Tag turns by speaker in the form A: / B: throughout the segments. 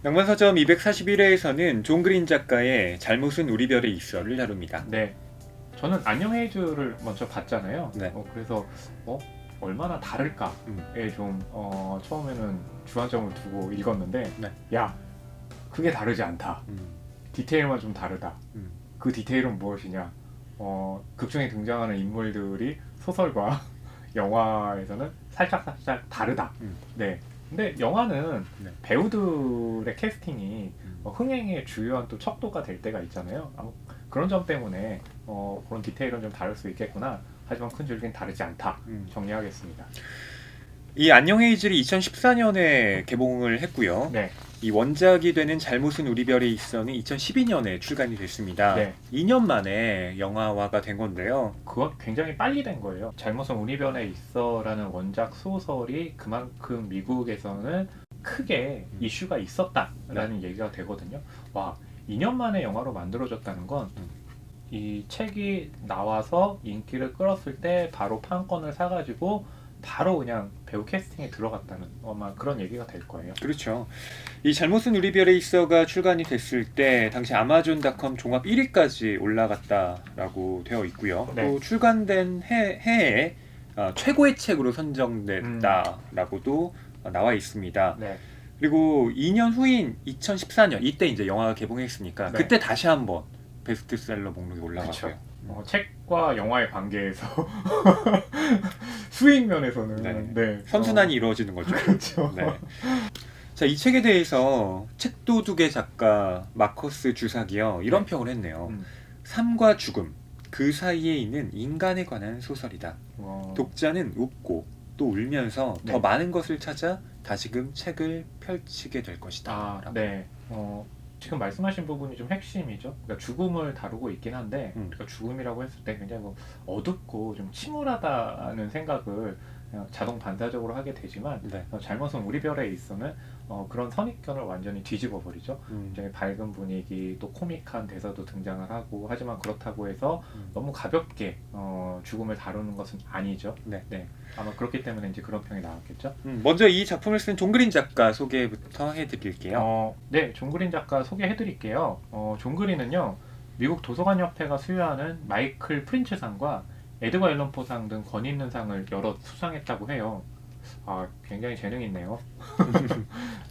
A: 낭만서점 241회에서는 존 그린 작가의 잘못은 우리 별에 있어를 다룹니다.
B: 네, 저는 안녕 헤이즈를 먼저 봤잖아요.
A: 네.
B: 그래서 얼마나 다를까에 좀 처음에는 주안점을 두고 읽었는데
A: 네.
B: 야, 그게 다르지 않다. 디테일만 좀 다르다. 그 디테일은 무엇이냐? 극중에 등장하는 인물들이 소설과 영화에서는 살짝 다르다. 네. 근데 영화는
A: 네.
B: 배우들의 캐스팅이 흥행의 주요한 또 척도가 될 때가 있잖아요. 그런 점 때문에 그런 디테일은 좀 다를 수 있겠구나. 하지만 큰 줄기는 다르지 않다. 정리하겠습니다.
A: 이 안녕 헤이즐이 2014년에 개봉을 했고요.
B: 네.
A: 이 원작이 되는 잘못은 우리 별에 있어는 2012년에 출간이 됐습니다.
B: 네.
A: 2년 만에 영화화가 된 건데요.
B: 그건 굉장히 빨리 된 거예요. 잘못은 우리 별에 있어라는 원작 소설이 그만큼 미국에서는 크게 이슈가 있었다라는 얘기가 되거든요. 와, 2년 만에 영화로 만들어졌다는 건 이 책이 나와서 인기를 끌었을 때 바로 판권을 사가지고 바로 그냥 배우 캐스팅에 들어갔다는 아마 그런 얘기가 될 거예요.
A: 그렇죠. 이 잘못은 우리 별에 있어가 출간이 됐을 때 당시 아마존닷컴 종합 1위까지 올라갔다라고 되어 있고요.
B: 네.
A: 또 출간된 해에 최고의 책으로 선정됐다라고도 나와 있습니다.
B: 네.
A: 그리고 2년 후인 2014년 이때 이제 영화가 개봉했으니까
B: 네.
A: 그때 다시 한번 베스트셀러 목록에 올라갔고요.
B: 책과 영화의 관계에서 수익 면에서는
A: 네. 선순환이 이루어지는 거죠.
B: 그렇죠.
A: 네. 자, 이 책에 대해서 책도둑의 작가 마커스 주사기요 이런 평을 했네요. 삶과 죽음 그 사이에 있는 인간에 관한 소설이다. 독자는 웃고 또 울면서 더 많은 것을 찾아 다시금 책을 펼치게 될 것이다.
B: 네. 지금 말씀하신 부분이 좀 핵심이죠. 그러니까 죽음을 다루고 있긴 한데 우리가 죽음이라고 했을 때 굉장히 어둡고 좀 침울하다는 생각을 그냥 자동 반사적으로 하게 되지만
A: 네.
B: 잘못은 우리 별에 있어는 그런 선입견을 완전히 뒤집어 버리죠. 굉장히 밝은 분위기 또 코믹한 대사도 등장을 하고 하지만 그렇다고 해서 너무 가볍게 죽음을 다루는 것은 아니죠.
A: 네.
B: 아마 그렇기 때문에 이제 그런 평이 나왔겠죠.
A: 먼저 이 작품을 쓴 존 그린 작가 소개부터 해드릴게요.
B: 네, 존 그린 작가 소개해드릴게요. 존 그린은요, 미국 도서관협회가 수여하는 마이클 프린츠상과 에드거 앨런 포상 등 권위 있는 상을 여러 수상했다고 해요. 굉장히 재능 있네요.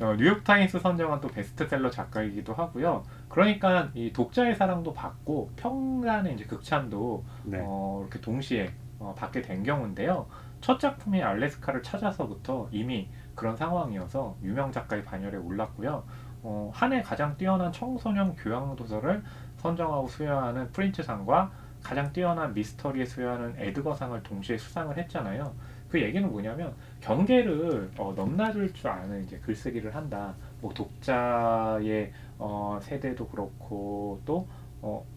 B: 뉴욕타임스 선정한 또 베스트셀러 작가이기도 하고요. 그러니까 이 독자의 사랑도 받고 평간의 이제 극찬도 이렇게 동시에 받게 된 경우인데요. 첫 작품인 알래스카를 찾아서부터 이미 그런 상황이어서 유명 작가의 반열에 올랐고요. 한 해 가장 뛰어난 청소년 교양 도서를 선정하고 수여하는 프린츠상과 가장 뛰어난 미스터리에 수여하는 에드거상을 동시에 수상을 했잖아요. 그 얘기는 뭐냐면 경계를 넘나들 줄 아는 이제 글쓰기를 한다. 뭐 독자의 세대도 그렇고 또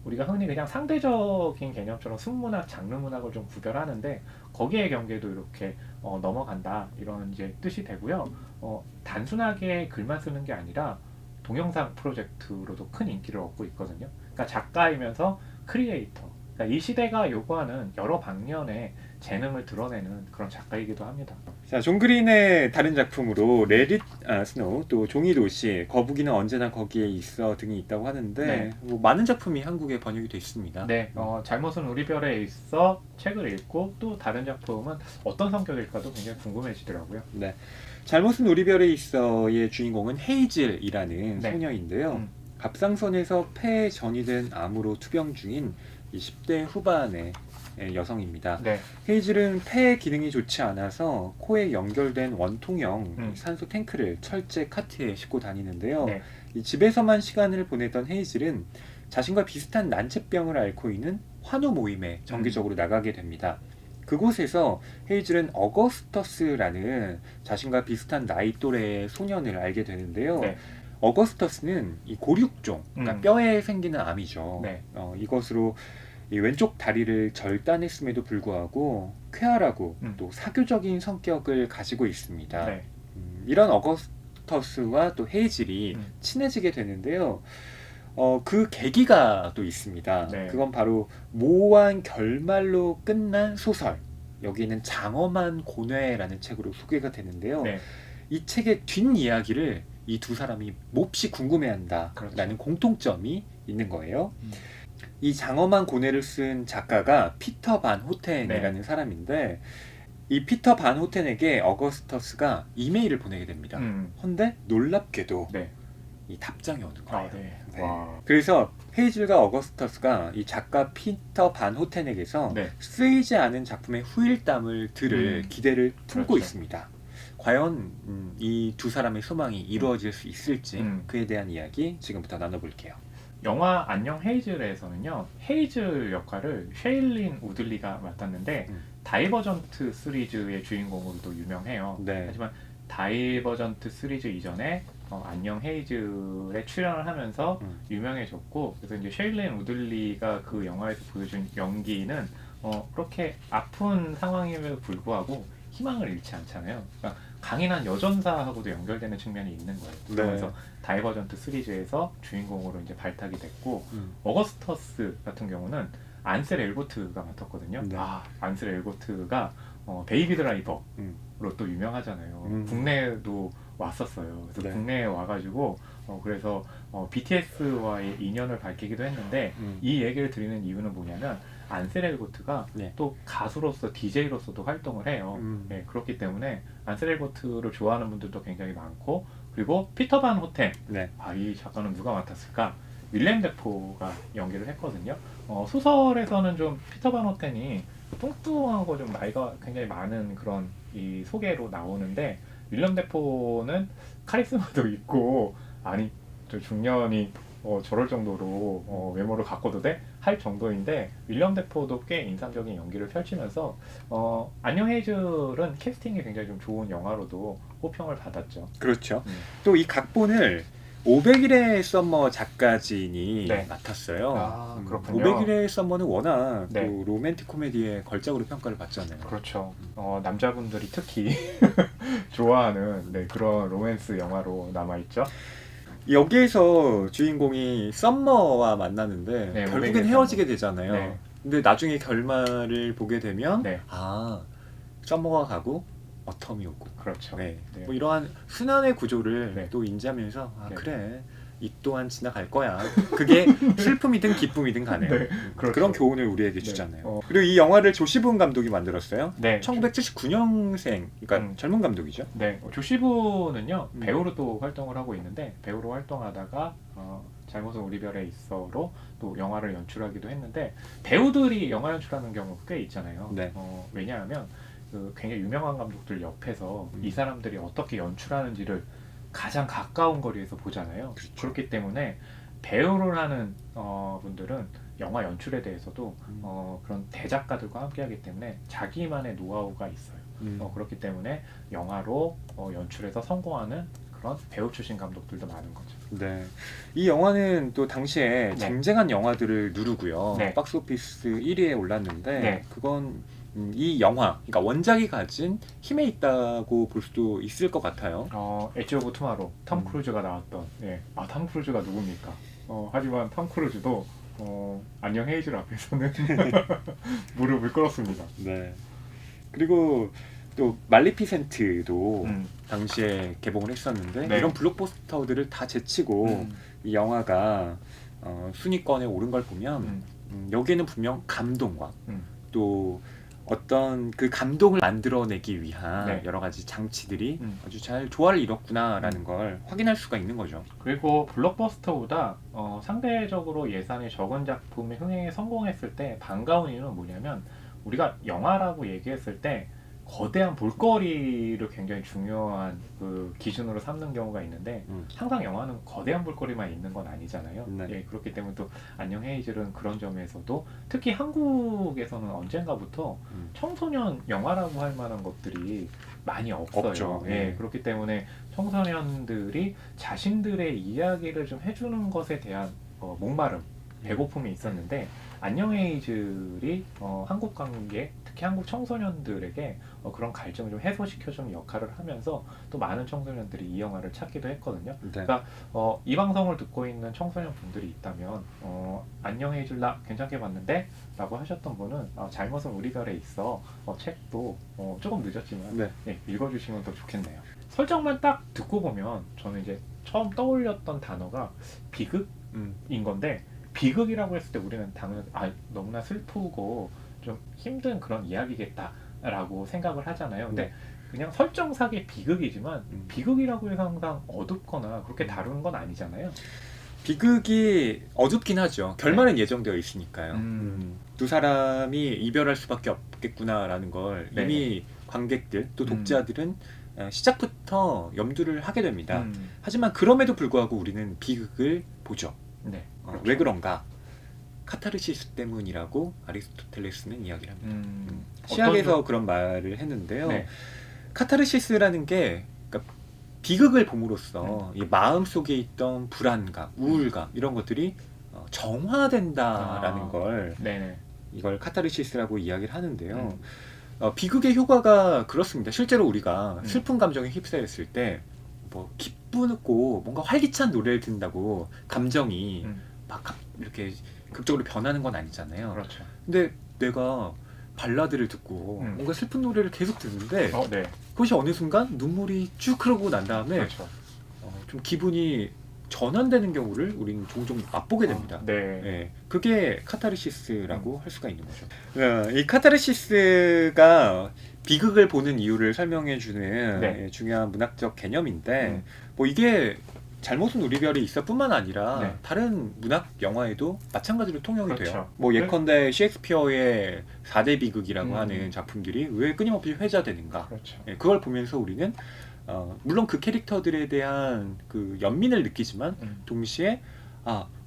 B: 우리가 흔히 그냥 상대적인 개념처럼 순문학, 장르문학을 좀 구별하는데 거기에 경계도 이렇게 넘어간다 이런 이제 뜻이 되고요. 단순하게 글만 쓰는 게 아니라 동영상 프로젝트로도 큰 인기를 얻고 있거든요. 그러니까 작가이면서 크리에이터. 그러니까 이 시대가 요구하는 여러 방면의 재능을 드러내는 그런 작가이기도 합니다.
A: 자, 존 그린의 다른 작품으로 레딧 스노우, 또 종이 도시, 거북이는 언제나 거기에 있어 등이 있다고 하는데 뭐 많은 작품이 한국에 번역이 돼 있습니다.
B: 네, 잘못은 우리 별에 있어 책을 읽고 또 다른 작품은 어떤 성격일까도 굉장히 궁금해지더라고요.
A: 네, 잘못은 우리 별에 있어의 주인공은 헤이즐이라는 소녀인데요. 갑상선에서 폐에 전이된 암으로 투병 중인 20대 후반의 여성입니다. 헤이즐은 폐 기능이 좋지 않아서 코에 연결된 원통형 산소 탱크를 철제 카트에 싣고 다니는데요. 이 집에서만 시간을 보내던 헤이즐은 자신과 비슷한 난치병을 앓고 있는 환우 모임에 정기적으로 나가게 됩니다. 그곳에서 헤이즐은 어거스터스라는 자신과 비슷한 나이 또래의 소년을 알게 되는데요. 어거스터스는 이 고륙종, 그러니까 뼈에 생기는 암이죠. 이것으로 이 왼쪽 다리를 절단했음에도 불구하고 쾌활하고 또 사교적인 성격을 가지고 있습니다. 이런 어거스터스와 또 헤이즐이 친해지게 되는데요. 그 계기가 또 있습니다. 그건 바로 모호한 결말로 끝난 소설, 여기는 장엄한 고뇌라는 책으로 소개가 되는데요. 이 책의 뒷이야기를 이 두 사람이 몹시 궁금해한다라는
B: 그렇죠.
A: 공통점이 있는 거예요. 이 장엄한 고뇌를 쓴 작가가 피터 반 호텐이라는 사람인데 이 피터 반 호텐에게 어거스터스가 이메일을 보내게 됩니다. 헌데 놀랍게도
B: 네.
A: 이 답장이 오는 거예요.
B: 네.
A: 네.
B: 와.
A: 그래서 헤이즐과 어거스터스가 이 작가 피터 반 호텐에게서
B: 네.
A: 쓰이지 않은 작품의 후일담을 들을 기대를 품고
B: 그렇죠.
A: 있습니다. 과연 이 두 사람의 소망이 이루어질 수 있을지 그에 대한 이야기 지금부터 나눠볼게요.
B: 영화 안녕 헤이즐에서는요, 헤이즐 역할을 쉐일린 우들리가 맡았는데 다이버전트 시리즈의 주인공으로도 유명해요.
A: 네.
B: 하지만 다이버전트 시리즈 이전에 안녕 헤이즐에 출연을 하면서 유명해졌고, 그래서 이제 쉐일린 우들리가 그 영화에서 보여준 연기는 그렇게 아픈 상황임에도 불구하고 희망을 잃지 않잖아요. 그러니까 강인한 여전사하고도 연결되는 측면이 있는 거예요.
A: 네.
B: 그래서 다이버전트 시리즈에서 주인공으로 이제 발탁이 됐고, 어거스터스 같은 경우는 안셀 엘고트가 맡았거든요.
A: 네.
B: 안셀 엘고트가 베이비 드라이버로 또 유명하잖아요. 국내에도 왔었어요. 그래서
A: 네.
B: 국내에 와가지고 그래서 BTS와의 인연을 밝히기도 했는데 이 얘기를 드리는 이유는 뭐냐면 안셀 엘고트가 또 가수로서 DJ로서도 활동을 해요. 네, 그렇기 때문에 안셀 엘고트를 좋아하는 분들도 굉장히 많고, 그리고 피터 반 호텐, 이 작가는 누가 맡았을까? 윌렘 데포가 연기를 했거든요. 소설에서는 좀 피터 반 호텐이 뚱뚱하고 좀 나이가 굉장히 많은 그런 이 소개로 나오는데, 윌렘 데포는 카리스마도 있고, 아니 저 중년이 저럴 정도로 외모를 갖고도 돼? 할 정도인데, 윌리엄 데포도 꽤 인상적인 연기를 펼치면서 안녕 헤이즐은 캐스팅이 굉장히 좀 좋은 영화로도 호평을 받았죠.
A: 그렇죠. 또 이 각본을 500일의 썸머 작가진이 맡았어요.
B: 그렇군요.
A: 500일의 썸머는 워낙 또 로맨틱 코미디의 걸작으로 평가를 받잖아요.
B: 그렇죠. 남자분들이 특히 좋아하는 그런 로맨스 영화로 남아있죠.
A: 여기에서 주인공이 썸머와 만나는데 결국엔 헤어지게 되잖아요. 근데 나중에 결말을 보게 되면 썸머가 가고 어텀이 오고,
B: 그렇죠.
A: 뭐 이러한 순환의 구조를 또 인지하면서 그래, 이 또한 지나갈 거야. 그게 슬픔이든 기쁨이든 간에
B: 그렇죠.
A: 그런 교훈을 우리에게 주잖아요. 그리고 이 영화를 조시분 감독이 만들었어요. 1979년생, 그러니까 젊은 감독이죠.
B: 조시분은요 배우로도 활동을 하고 있는데, 배우로 활동하다가 잘못은 우리 별에 있어로 또 영화를 연출하기도 했는데, 배우들이 영화 연출하는 경우 꽤 있잖아요. 왜냐하면 굉장히 유명한 감독들 옆에서 이 사람들이 어떻게 연출하는지를 가장 가까운 거리에서 보잖아요.
A: 그렇죠.
B: 그렇기 때문에 배우를 하는 분들은 영화 연출에 대해서도 그런 대작가들과 함께하기 때문에 자기만의 노하우가 있어요. 그렇기 때문에 영화로 연출해서 성공하는 그런 배우 출신 감독들도 많은 거죠.
A: 이 영화는 또 당시에 쟁쟁한 영화들을 누르고요. 박스오피스 1위에 올랐는데 그건 이 영화, 그러니까 원작이 가진 힘에 있다고 볼 수도 있을 것 같아요.
B: 엣지 오브 투마로우, 톰 크루즈가 나왔던. 톰 크루즈가 누굽니까? 하지만 톰 크루즈도 안녕 헤이즐 앞에서는 무릎을 꿇었습니다.
A: 그리고 또 말리피센트도 당시에 개봉을 했었는데 이런 블록버스터들을 다 제치고 이 영화가 순위권에 오른 걸 보면 여기에는 분명 감동과 또 어떤 그 감동을 만들어내기 위한 여러 가지 장치들이 아주 잘 조화를 이뤘구나라는 걸 확인할 수가 있는 거죠.
B: 그리고 블록버스터보다 상대적으로 예산이 적은 작품이 흥행에 성공했을 때 반가운 이유는 뭐냐면, 우리가 영화라고 얘기했을 때 거대한 볼거리를 굉장히 중요한 그 기준으로 삼는 경우가 있는데, 항상 영화는 거대한 볼거리만 있는 건 아니잖아요. 그렇기 때문에 또 안녕 헤이즐은 그런 점에서도, 특히 한국에서는 언젠가부터 청소년 영화라고 할 만한 것들이 많이 없어요. 그렇기 때문에 청소년들이 자신들의 이야기를 좀 해주는 것에 대한 목마름, 배고픔이 있었는데, 안녕 헤이즐이 한국 관객, 특히 한국 청소년들에게 그런 갈증을 좀 해소시켜주는 역할을 하면서 또 많은 청소년들이 이 영화를 찾기도 했거든요. 그러니까 이 방송을 듣고 있는 청소년 분들이 있다면 안녕 헤이즐 나 괜찮게 봤는데? 라고 하셨던 분은 잘못은 우리 별에 있어 책도 조금 늦었지만 읽어주시면 더 좋겠네요. 설정만 딱 듣고 보면 저는 이제 처음 떠올렸던 단어가 비극인 건데, 비극이라고 했을 때 우리는 당연히 너무나 슬프고 좀 힘든 그런 이야기겠다라고 생각을 하잖아요. 근데 그냥 설정상의 비극이지만 비극이라고 해서 항상 어둡거나 그렇게 다루는 건 아니잖아요.
A: 비극이 어둡긴 하죠. 결말은 예정되어 있으니까요. 두 사람이 이별할 수밖에 없겠구나라는 걸 이미 관객들 또 독자들은 시작부터 염두를 하게 됩니다. 하지만 그럼에도 불구하고 우리는 비극을 보죠.
B: 그렇죠.
A: 왜 그런가? 카타르시스 때문이라고 아리스토텔레스는 이야기를 합니다. 시학에서 그런 말을 했는데요. 카타르시스라는 게 그러니까 비극을 봄으로써 이 마음 속에 있던 불안감, 우울감 이런 것들이 정화된다라는 걸 이걸 카타르시스라고 이야기를 하는데요. 비극의 효과가 그렇습니다. 실제로 우리가 슬픈 감정에 휩싸였을 때 뭐 기쁘고 뭔가 활기찬 노래를 듣는다고 감정이 막 이렇게 극적으로 변하는 건 아니잖아요.
B: 그렇죠.
A: 근데 내가 발라드를 듣고 뭔가 슬픈 노래를 계속 듣는데 그것이 어느 순간 눈물이 쭉 흐르고 난 다음에
B: 그렇죠.
A: 좀 기분이 전환되는 경우를 우리는 종종 맛보게 됩니다. 그게 카타르시스라고 할 수가 있는 거죠. 이 카타르시스가 비극을 보는 이유를 설명해주는 중요한 문학적 개념인데 뭐 이게 잘못은 우리 별에 있어 뿐만 아니라 다른 문학 영화에도 마찬가지로 통용이 돼요. 뭐 예컨대 셰익스피어의 4대 비극이라고 하는 작품들이 왜 끊임없이 회자되는가. 그걸 보면서 우리는 물론 그 캐릭터들에 대한 그 연민을 느끼지만 동시에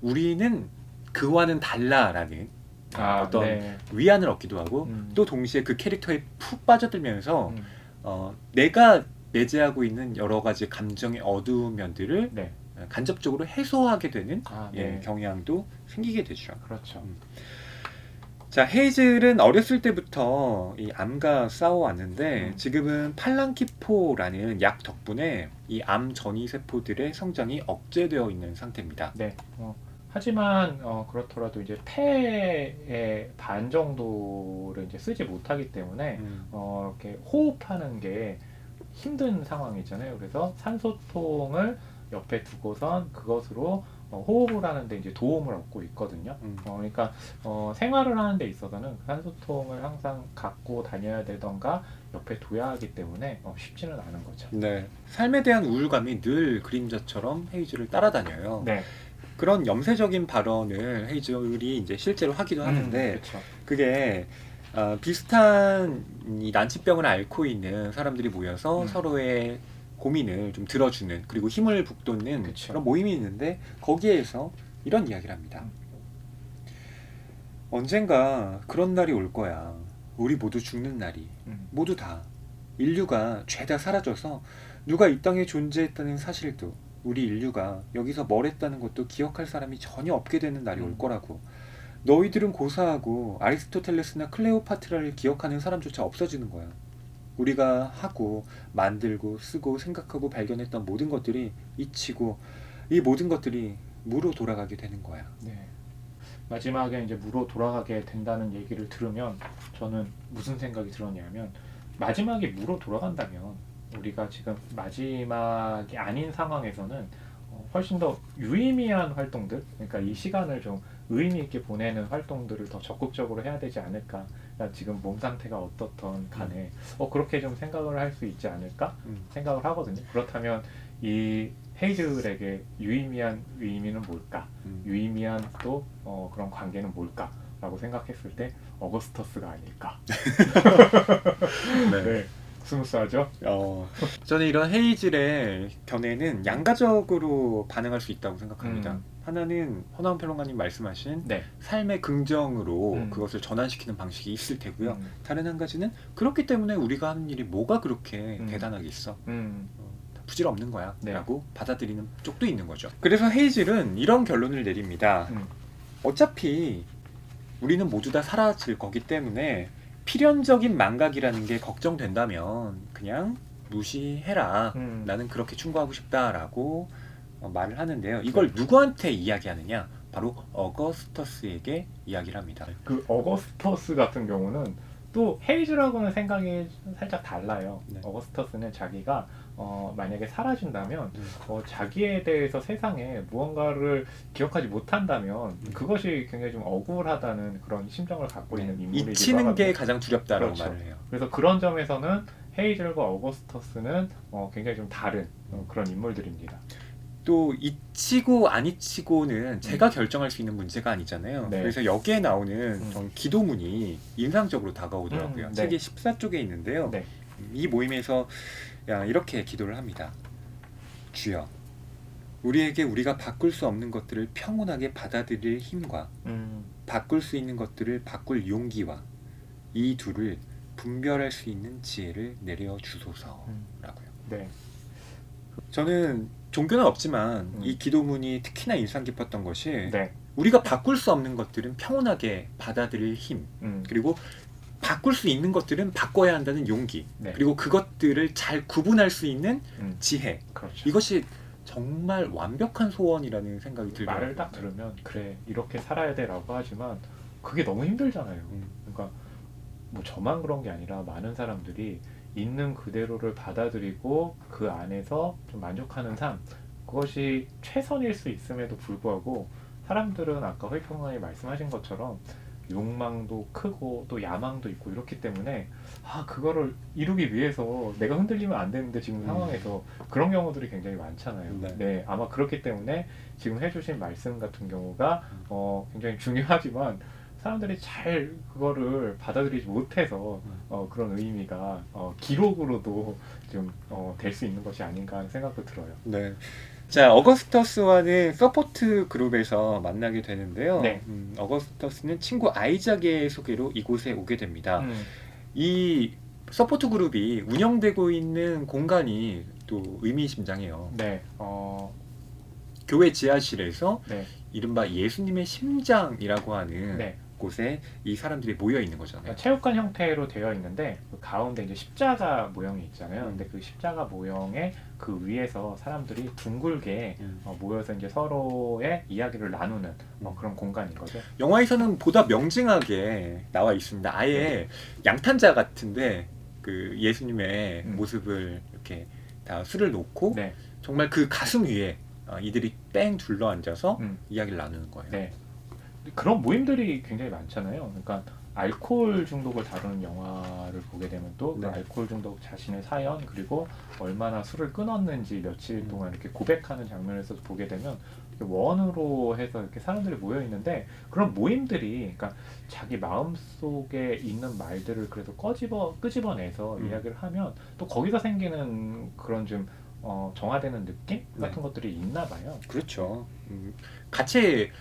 A: 우리는 그와는 달라라는 어떤 위안을 얻기도 하고 또 동시에 그 캐릭터에 푹 빠져들면서 내가 내재하고 있는 여러 가지 감정의 어두운 면들을 간접적으로 해소하게 되는 경향도 생기게 되죠.
B: 그렇죠.
A: 자, 헤이즐은 어렸을 때부터 이 암과 싸워왔는데 지금은 팔랑키포라는 약 덕분에 이 암 전이 세포들의 성장이 억제되어 있는 상태입니다.
B: 하지만 그렇더라도 이제 폐의 반 정도를 이제 쓰지 못하기 때문에 이렇게 호흡하는 게 힘든 상황이잖아요. 그래서 산소통을 옆에 두고선 그것으로 호흡을 하는데 이제 도움을 얻고 있거든요. 그러니까 생활을 하는 데 있어서는 산소통을 항상 갖고 다녀야 되던가 옆에 둬야 하기 때문에 쉽지는 않은 거죠.
A: 삶에 대한 우울감이 늘 그림자처럼 헤이즐을 따라다녀요. 그런 염세적인 발언을 헤이즐이 이제 실제로 하기도 하는데 그게 비슷한 이 난치병을 앓고 있는 사람들이 모여서 서로의 고민을 좀 들어주는 그리고 힘을 북돋는 그런 모임이 있는데 거기에서 이런 이야기를 합니다. 언젠가 그런 날이 올 거야. 우리 모두 죽는 날이. 모두 다. 인류가 죄다 사라져서 누가 이 땅에 존재했다는 사실도 우리 인류가 여기서 뭘 했다는 것도 기억할 사람이 전혀 없게 되는 날이 올 거라고. 너희들은 고사하고 아리스토텔레스나 클레오파트라를 기억하는 사람조차 없어지는 거야. 우리가 하고 만들고 쓰고 생각하고 발견했던 모든 것들이 잊히고 이 모든 것들이 무로 돌아가게 되는 거야.
B: 마지막에 이제 무로 돌아가게 된다는 얘기를 들으면 저는 무슨 생각이 들었냐면 마지막에 무로 돌아간다면 우리가 지금 마지막이 아닌 상황에서는 훨씬 더 유의미한 활동들, 그러니까 이 시간을 좀 의미 있게 보내는 활동들을 더 적극적으로 해야 되지 않을까. 지금 몸 상태가 어떻든 간에 그렇게 좀 생각을 할 수 있지 않을까 생각을 하거든요. 그렇다면 이 헤이즐에게 유의미한 의미는 뭘까? 유의미한 또 그런 관계는 뭘까? 라고 생각했을 때 어거스터스가 아닐까. 스무스하죠?
A: 저는 이런 헤이즐의 견해는 양가적으로 반응할 수 있다고 생각합니다. 하나는 허나운 평론가님 말씀하신 삶의 긍정으로 그것을 전환시키는 방식이 있을 테고요. 다른 한 가지는 그렇기 때문에 우리가 하는 일이 뭐가 그렇게 대단하겠어. 부질없는 거야 라고 받아들이는 쪽도 있는 거죠. 그래서 헤이즐은 이런 결론을 내립니다. 어차피 우리는 모두 다 사라질 거기 때문에 필연적인 망각이라는 게 걱정된다면 그냥 무시해라. 나는 그렇게 충고하고 싶다라고 말을 하는데요. 이걸 누구한테 이야기하느냐? 바로 어거스터스에게 이야기를 합니다.
B: 그 어거스터스 같은 경우는 또 헤이즐하고는 생각이 살짝 달라요.
A: 네.
B: 어거스터스는 자기가 만약에 사라진다면 자기에 대해서 세상에 무언가를 기억하지 못한다면 그것이 굉장히 좀 억울하다는 그런 심정을 갖고 있는 인물이기도
A: 잊히는 게
B: 하거든요.
A: 가장 두렵다라고
B: 그렇죠.
A: 말을 해요.
B: 그래서 그런 점에서는 헤이즐과 어거스터스는 굉장히 좀 다른 그런 인물들입니다.
A: 또 잊히고 안 잊히고는 제가 결정할 수 있는 문제가 아니잖아요.
B: 네.
A: 그래서 여기에 나오는 전 기도문이 인상적으로 다가오더라고요.
B: 네.
A: 책의 14쪽에 있는데요.
B: 네.
A: 이 모임에서 이렇게 기도를 합니다. 주여, 우리에게 우리가 바꿀 수 없는 것들을 평온하게 받아들일 힘과 바꿀 수 있는 것들을 바꿀 용기와 이 둘을 분별할 수 있는 지혜를 내려 주소서라고요.
B: 네.
A: 저는 종교는 없지만 이 기도문이 특히나 인상 깊었던 것이
B: 네.
A: 우리가 바꿀 수 없는 것들은 평온하게 받아들일 힘, 그리고 바꿀 수 있는 것들은 바꿔야 한다는 용기,
B: 네.
A: 그리고 그것들을 잘 구분할 수 있는 지혜.
B: 그렇죠.
A: 이것이 정말 완벽한 소원이라는 생각이 들더라고요.
B: 말을 딱 들으면 그래 이렇게 살아야 돼라고 하지만 그게 너무 힘들잖아요. 그러니까 뭐 저만 그런 게 아니라 많은 사람들이 있는 그대로를 받아들이고 그 안에서 좀 만족하는 삶, 그것이 최선일 수 있음에도 불구하고 사람들은 아까 허이평론가님 말씀하신 것처럼 욕망도 크고 또 야망도 있고 이렇기 때문에 그거를 이루기 위해서 내가 흔들리면 안 되는데 지금 상황에서 그런 경우들이 굉장히 많잖아요. 네, 아마 그렇기 때문에 지금 해주신 말씀 같은 경우가 굉장히 중요하지만 사람들이 잘 그거를 받아들이지 못해서 그런 의미가 기록으로도 좀 될 수 있는 것이 아닌가 하는 생각도 들어요.
A: 네. 자, 어거스터스와는 서포트 그룹에서 만나게 되는데요.
B: 네.
A: 어거스터스는 친구 아이작의 소개로 이곳에 오게 됩니다. 이 서포트 그룹이 운영되고 있는 공간이 또 의미심장해요.
B: 네.
A: 교회 지하실에서
B: 네.
A: 이른바 예수님의 심장이라고 하는
B: 네.
A: 곳에 이 사람들이 모여 있는 거잖아요.
B: 그러니까 체육관 형태로 되어 있는데 그 가운데 이제 십자가 모형이 있잖아요. 근데 그 십자가 모형의 그 위에서 사람들이 둥글게 모여서 이제 서로의 이야기를 나누는 그런 공간인 거죠.
A: 영화에서는 보다 명징하게 나와 있습니다. 아예 양탄자 같은데 그 예수님의 모습을 이렇게 다 술을 놓고
B: 네.
A: 정말 그 가슴 위에 이들이 뺑 둘러 앉아서 이야기를 나누는 거예요.
B: 네. 그런 모임들이 굉장히 많잖아요. 그러니까 알코올 중독을 다루는 영화를 보게 되면 또 그 알코올 중독 자신의 사연, 그리고 얼마나 술을 끊었는지 며칠 동안 이렇게 고백하는 장면에서 보게 되면 원으로 해서 이렇게 사람들이 모여 있는데, 그런 모임들이 그러니까 자기 마음 속에 있는 말들을 그래도 끄집어내서 이야기를 하면 또 거기서 생기는 그런 좀 정화되는 느낌 같은 것들이 있나 봐요.
A: 그렇죠. 같이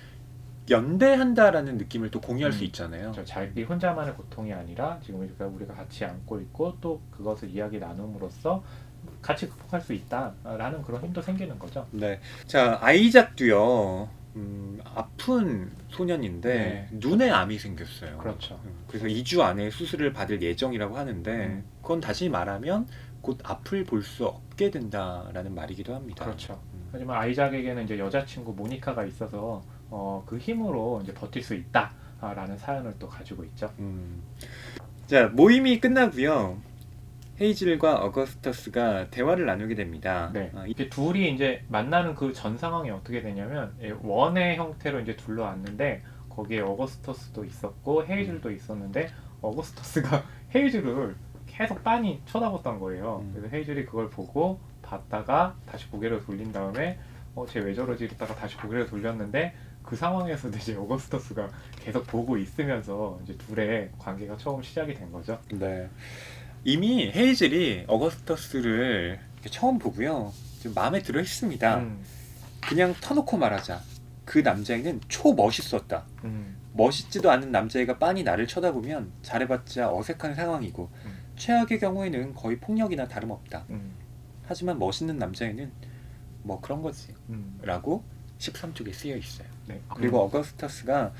A: 연대한다라는 느낌을 또 공유할 수 있잖아요.
B: 자기 혼자만의 고통이 아니라 지금 우리가 같이 안고 있고 또 그것을 이야기 나눔으로써 같이 극복할 수 있다라는 그런 힘도 생기는 거죠.
A: 네. 자, 아이작도요. 아픈 소년인데 눈에 암이 생겼어요.
B: 그렇죠.
A: 그래서 2주 안에 수술을 받을 예정이라고 하는데 그건 다시 말하면 곧 앞을 볼 수 없게 된다라는 말이기도 합니다.
B: 그렇죠. 하지만 아이작에게는 이제 여자친구 모니카가 있어서 그 힘으로 이제 버틸 수 있다라는 사연을 또 가지고 있죠.
A: 자, 모임이 끝나고요. 헤이즐과 어거스터스가 대화를 나누게 됩니다.
B: 네. 이게 둘이 이제 만나는 그 전 상황이 어떻게 되냐면 원의 형태로 이제 둘러앉는데 거기에 어거스터스도 있었고 헤이즐도 있었는데 어거스터스가 헤이즐을 계속 빤히 쳐다봤던 거예요. 그래서 헤이즐이 그걸 보고 봤다가 다시 고개를 돌린 다음에 쟤 왜 저러지 이랬다가 다시 고개를 돌렸는데 그 상황에서도 이제 어거스터스가 계속 보고 있으면서 이제 둘의 관계가 처음 시작이 된 거죠.
A: 네. 이미 헤이즐이 어거스터스를 처음 보고요. 좀 마음에 들어 했습니다. 그냥 터놓고 말하자. 그 남자애는 초멋있었다. 멋있지도 않은 남자애가 빤히 나를 쳐다보면 잘해봤자 어색한 상황이고 최악의 경우에는 거의 폭력이나 다름없다. 하지만 멋있는 남자애는 뭐 그런 거지 라고 13쪽에 쓰여 있어요.
B: 네.
A: 그리고 어거스터스가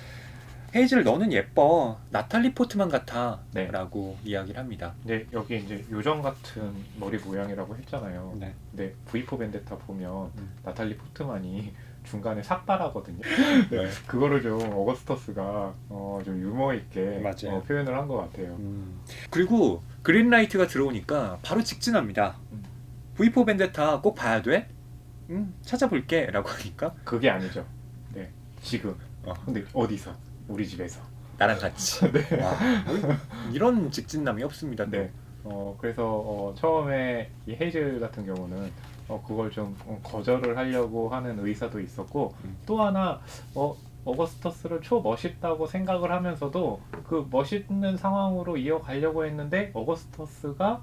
A: 헤이즐 너는 예뻐, 나탈리 포트만 같아 라고 이야기를 합니다.
B: 네, 여기 이제 요정 같은 머리 모양이라고 했잖아요.
A: 네.
B: 근데 V4 벤데타 보면 나탈리 포트만이 중간에 삭발하거든요.
A: 네.
B: 그거를 좀 어거스터스가 좀 유머 있게
A: 맞아요.
B: 표현을 한 것 같아요.
A: 그리고 그린라이트가 들어오니까 바로 직진합니다. V4 벤데타 꼭 봐야 돼? 찾아볼게 라고 하니까
B: 그게 아니죠. 네, 지금. 근데 어디서? 우리 집에서.
A: 나랑 같이.
B: 네.
A: 와, 이런 직진남이 없습니다. 또.
B: 네. 그래서 처음에 이 헤이즐 같은 경우는 그걸 좀 거절을 하려고 하는 의사도 있었고, 또 하나 어거스터스를 멋있다고 생각을 하면서도 그 멋있는 상황으로 이어가려고 했는데 어거스터스가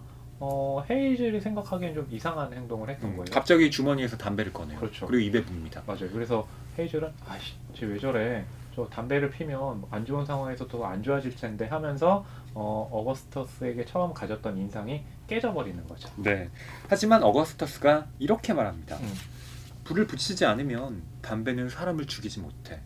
B: 헤이즐이 생각하기엔 좀 이상한 행동을 했던 거예요.
A: 갑자기 주머니에서 담배를 꺼내요.
B: 그렇죠.
A: 그리고 입에 붑니다.
B: 맞아요. 그래서 헤이즐은 아이씨, 쟤 왜 저래? 저 담배를 피면 안 좋은 상황에서 더 안 좋아질 텐데 하면서 어거스터스에게 처음 가졌던 인상이 깨져버리는 거죠.
A: 네. 하지만 어거스터스가 이렇게 말합니다. 불을 붙이지 않으면 담배는 사람을 죽이지 못해.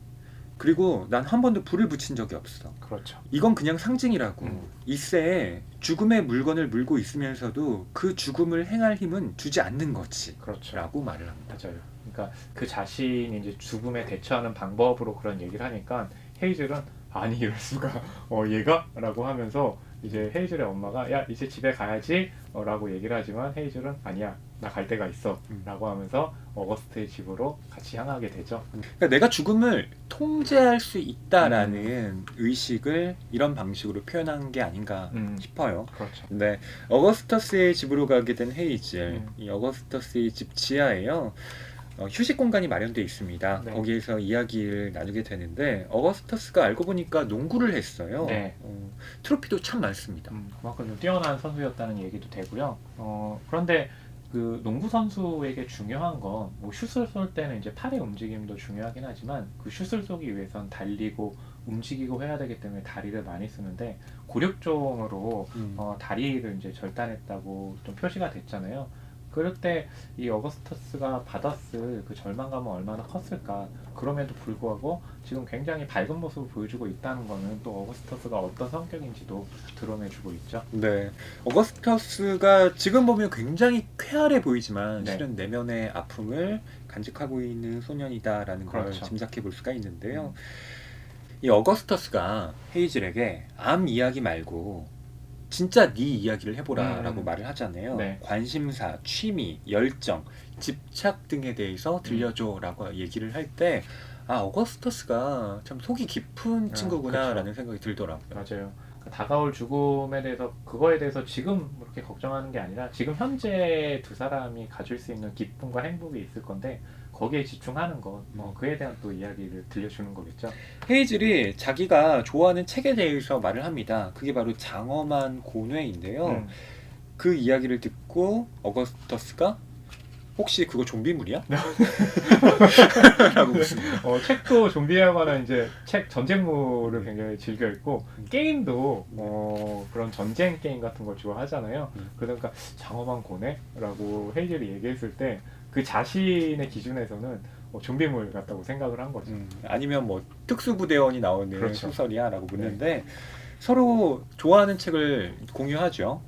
A: 그리고 난 한 번도 불을 붙인 적이 없어.
B: 그렇죠.
A: 이건 그냥 상징이라고. 이새에 죽음의 물건을 물고 있으면서도 그 죽음을 행할 힘은 주지 않는 거지.
B: 그렇죠.
A: 라고 말을 합니다.
B: 맞아요. 그러니까 그 자신이 이제 죽음에 대처하는 방법으로 그런 얘기를 하니까 헤이즐은 아니 이럴 수가 얘가? 라고 하면서 이제 헤이즐의 엄마가 야 이제 집에 가야지 라고 얘기를 하지만 헤이즐은 아니야 나 갈 데가 있어 라고 하면서 어거스트의 집으로 같이 향하게 되죠.
A: 그러니까 내가 죽음을 통제할 수 있다라는 의식을 이런 방식으로 표현한 게 아닌가 싶어요.
B: 그렇죠.
A: 네, 어거스터스의 집으로 가게 된 헤이즐. 이 어거스터스의 집 지하에요. 휴식 공간이 마련되어 있습니다.
B: 네.
A: 거기에서 이야기를 나누게 되는데 어거스터스가 알고 보니까 농구를 했어요.
B: 네.
A: 트로피도 참 많습니다.
B: 그만큼 좀 뛰어난 선수였다는 얘기도 되고요. 그런데 그 농구 선수에게 중요한 건 뭐 슛을 쏠 때는 이제 팔의 움직임도 중요하긴 하지만 그 슛을 쏘기 위해선 달리고 움직이고 해야 되기 때문에 다리를 많이 쓰는데 고력종으로 다리를 이제 절단했다고 좀 표시가 됐잖아요. 그럴 때 이 어거스터스가 받았을 그 절망감은 얼마나 컸을까. 그럼에도 불구하고 지금 굉장히 밝은 모습을 보여주고 있다는 거는 또 어거스터스가 어떤 성격인지도 드러내주고 있죠.
A: 네, 어거스터스가 지금 보면 굉장히 쾌활해 보이지만
B: 네.
A: 실은 내면의 아픔을 간직하고 있는 소년이다라는 걸
B: 그렇죠.
A: 짐작해 볼 수가 있는데요. 이 어거스터스가 헤이즐에게 암 이야기 말고 진짜 네 이야기를 해보라 라고 말을 하잖아요.
B: 네.
A: 관심사, 취미, 열정, 집착 등에 대해서 들려줘 라고 얘기를 할 때 어거스터스가 참 속이 깊은 친구구나 라는 생각이 들더라고요.
B: 맞아요. 다가올 죽음에 대해서 그거에 대해서 지금 그렇게 걱정하는 게 아니라 지금 현재 두 사람이 가질 수 있는 기쁨과 행복이 있을 건데 거기에 집중하는 것 그에 대한 또 이야기를 들려주는 거겠죠.
A: 헤이즐이 자기가 좋아하는 책에 대해서 말을 합니다. 그게 바로 장엄한 고뇌인데요. 그 이야기를 듣고 어거스터스가 혹시 그거 좀비물이야? 라고 묻습니다.
B: 책도 좀비에 관한 이제 책 전쟁물을 굉장히 즐겨 읽고 게임도 그런 전쟁 게임 같은 걸 좋아하잖아요. 그러니까 장엄한 고뇌라고 헤이즐이 얘기했을 때 그 자신의 기준에서는 좀비물 같다고 생각을 한 거죠.
A: 아니면 뭐 특수부대원이 나오는
B: 그렇죠.
A: 소설이야 라고 묻는데 서로 좋아하는 책을 공유하죠.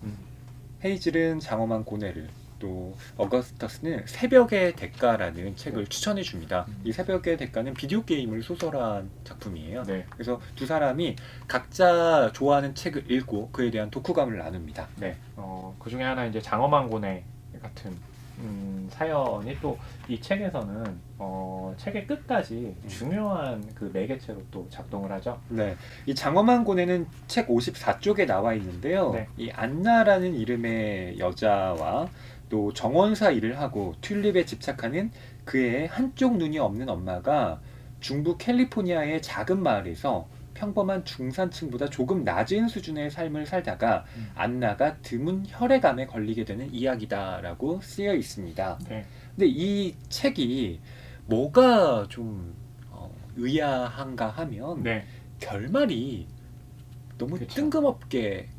A: 헤이즐은 장엄한 고뇌를, 또 어거스터스는 새벽의 대가라는 책을 추천해 줍니다. 이 새벽의 대가는 비디오 게임을 소설한 작품이에요.
B: 네.
A: 그래서 두 사람이 각자 좋아하는 책을 읽고 그에 대한 독후감을 나눕니다.
B: 네. 그 중에 하나 이제 장엄한 고뇌 같은 사연이 또 이 책에서는 책의 끝까지 중요한 그 매개체로 또 작동을 하죠.
A: 네, 이 장엄한 고뇌는 책 54쪽에 나와 있는데요.
B: 네.
A: 이 안나라는 이름의 여자와 또 정원사 일을 하고 튤립에 집착하는 그의 한쪽 눈이 없는 엄마가 중부 캘리포니아의 작은 마을에서 평범한 중산층보다 조금 낮은 수준의 삶을 살다가 안나가 드문 혈액암에 걸리게 되는 이야기다라고 쓰여 있습니다.
B: 네.
A: 근데 이 책이 뭐가 좀 의아한가 하면
B: 네.
A: 결말이 너무
B: 그쵸.
A: 뜬금없게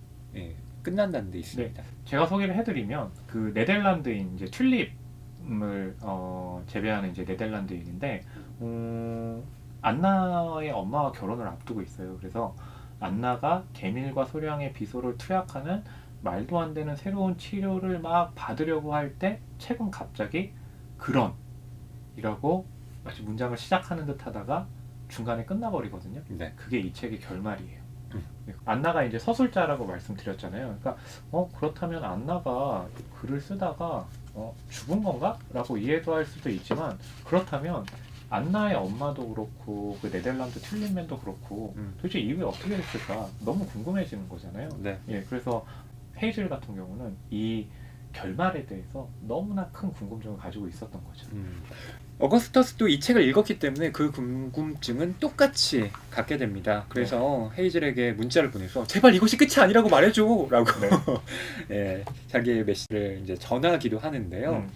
A: 끝난다는 데 있습니다.
B: 제가 소개를 해드리면 그 네덜란드인 이제 튤립을 재배하는 이제 네덜란드인인데 안나의 엄마와 결혼을 앞두고 있어요. 그래서 안나가 계밀과 소량의 비소를 투약하는 말도 안 되는 새로운 치료를 막 받으려고 할 때 책은 갑자기 그런 이라고 마치 문장을 시작하는 듯 하다가 중간에 끝나버리거든요.
A: 네.
B: 그게 이 책의 결말이에요. 안나가 이제 서술자라고 말씀드렸잖아요. 그러니까 그렇다면 안나가 글을 쓰다가 죽은 건가? 라고 이해도 할 수도 있지만, 그렇다면 안나의 엄마도 그렇고 그 네덜란드 튤린맨도 그렇고 도대체 이후에 어떻게 됐을까 너무 궁금해지는 거잖아요.
A: 네.
B: 예, 그래서 헤이즐 같은 경우는 이 결말에 대해서 너무나 큰 궁금증을 가지고 있었던 거죠.
A: 어거스터스도 이 책을 읽었기 때문에 그 궁금증은 똑같이 갖게 됩니다. 그래서 헤이즐에게 문자를 보내서 제발 이것이 끝이 아니라고 말해줘 라고 예, 자기의 메시지를 이제 전하기도 하는데요.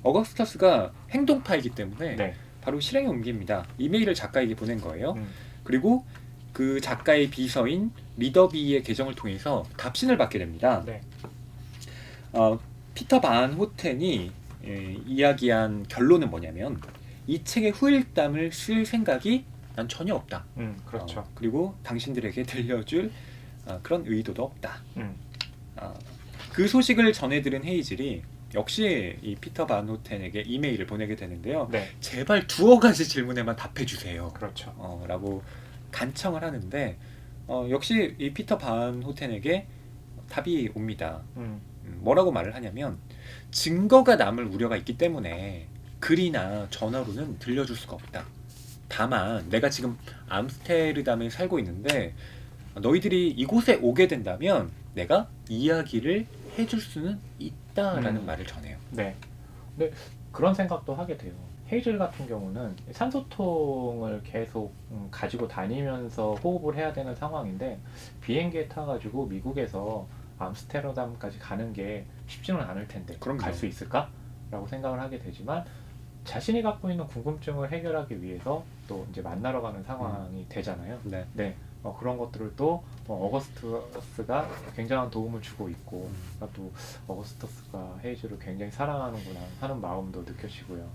A: 어거스터스가 행동파이기 때문에 바로 실행에 옮깁니다. 이메일을 작가에게 보낸 거예요. 그리고 그 작가의 비서인 리더비의 계정을 통해서 답신을 받게 됩니다. 피터 반 호텐이 이야기한 결론은 뭐냐면 이 책의 후일담을 쓸 생각이 난 전혀 없다.
B: 그렇죠.
A: 그리고 당신들에게 들려줄 그런 의도도 없다. 그 소식을 전해들은 헤이즐이 역시 이 피터 반 호텐에게 이메일을 보내게 되는데요. 제발 두어 가지 질문에만 답해주세요.
B: 그렇죠.
A: 라고 간청을 하는데 역시 이 피터 반 호텐에게 답이 옵니다. 뭐라고 말을 하냐면 증거가 남을 우려가 있기 때문에 글이나 전화로는 들려줄 수가 없다. 다만 내가 지금 암스테르담에 살고 있는데 너희들이 이곳에 오게 된다면 내가 이야기를 해줄 수는 있다라는 말을 전해요.
B: 네. 근데 그런 생각도 하게 돼요. 헤이즐 같은 경우는 산소통을 계속 가지고 다니면서 호흡을 해야 되는 상황인데 비행기에 타가지고 미국에서 암스테르담까지 가는 게 쉽지는 않을 텐데 갈 수 있을까? 라고 생각을 하게 되지만 자신이 갖고 있는 궁금증을 해결하기 위해서 또 이제 만나러 가는 상황이 되잖아요. 그런 것들을 또 어거스터스가 굉장한 도움을 주고 있고 또 어거스터스가 헤이즐을 굉장히 사랑하는구나 하는 마음도 느껴지고요.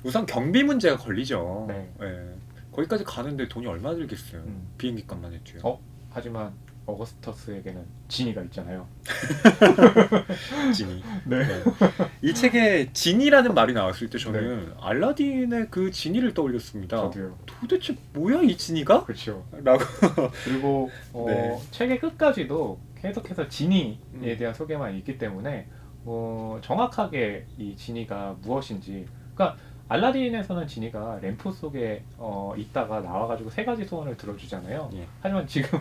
A: 우선 경비 문제가 걸리죠. 거기까지 가는데 돈이 얼마 들겠어요. 비행기 값만 했죠.
B: 하지만 어거스터스에게는 지니가 있잖아요.
A: 지니. 이 책에 지니라는 말이 나왔을 때 저는 알라딘의 그 지니를 떠올렸습니다.
B: 저도요.
A: 도대체 뭐야 이 지니가?
B: 그렇죠.
A: 라고.
B: 그리고 책의 끝까지도 계속해서 지니에 대한 소개만 있기 때문에 정확하게 이 지니가 무엇인지, 그러니까 알라딘에서는 지니가 램프 속에 있다가 나와가지고 세 가지 소원을 들어주잖아요. 하지만 지금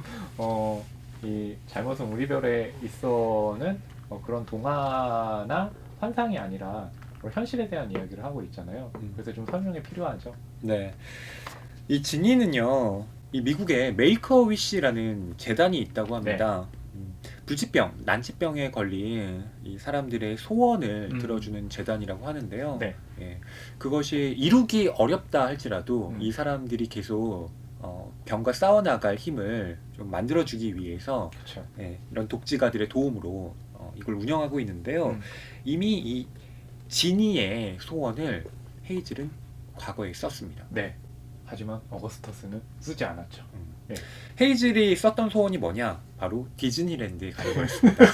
B: 이 잘못은 우리 별에 있어는 그런 동화나 환상이 아니라 현실에 대한 이야기를 하고 있잖아요. 그래서 좀 설명이 필요하죠.
A: 이 지니는요, 이 미국에 메이커 위시라는 재단이 있다고 합니다. 불치병, 난치병에 걸린 이 사람들의 소원을 들어주는 재단이라고 하는데요. 그것이 이루기 어렵다 할지라도 이 사람들이 계속 병과 싸워나갈 힘을 좀 만들어주기 위해서 이런 독지가들의 도움으로 이걸 운영하고 있는데요. 이미 이 지니의 소원을 헤이즐은 과거에 썼습니다.
B: 하지만 어거스터스는 쓰지 않았죠.
A: 헤이즐이 썼던 소원이 뭐냐? 바로 디즈니랜드에 가는 거였습니다.